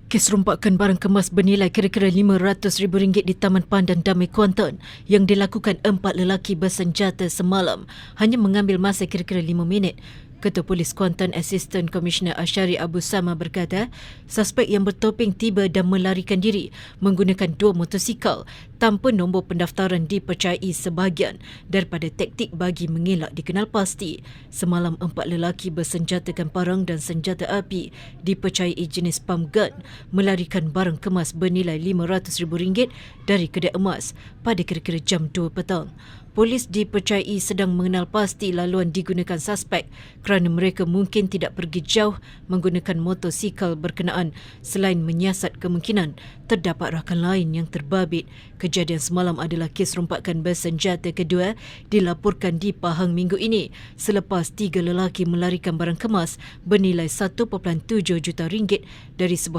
Kes rompakan barang kemas bernilai kira-kira RM500,000 di Taman Pandan Damai Kuantan yang dilakukan 4 lelaki bersenjata semalam hanya mengambil masa kira-kira 5 minit. Ketua Polis Kuantan Assistant Commissioner Ashari Abu Sama berkata, suspek yang bertopeng tiba dan melarikan diri menggunakan 2 motosikal tanpa nombor pendaftaran dipercayai sebahagian daripada taktik bagi mengelak dikenal pasti. Semalam 4 lelaki bersenjatakan parang dan senjata api dipercayai jenis pump gun melarikan barang kemas bernilai RM500,000 dari kedai emas pada kira-kira jam 2 petang. Polis dipercayai sedang mengenal pasti laluan digunakan suspek kerana mereka mungkin tidak pergi jauh menggunakan motosikal berkenaan selain menyiasat kemungkinan terdapat rakan lain yang terbabit. Kejadian semalam adalah kes rompakan bersenjata kedua dilaporkan di Pahang minggu ini selepas 3 lelaki melarikan barang kemas bernilai RM1.7 juta dari sebuah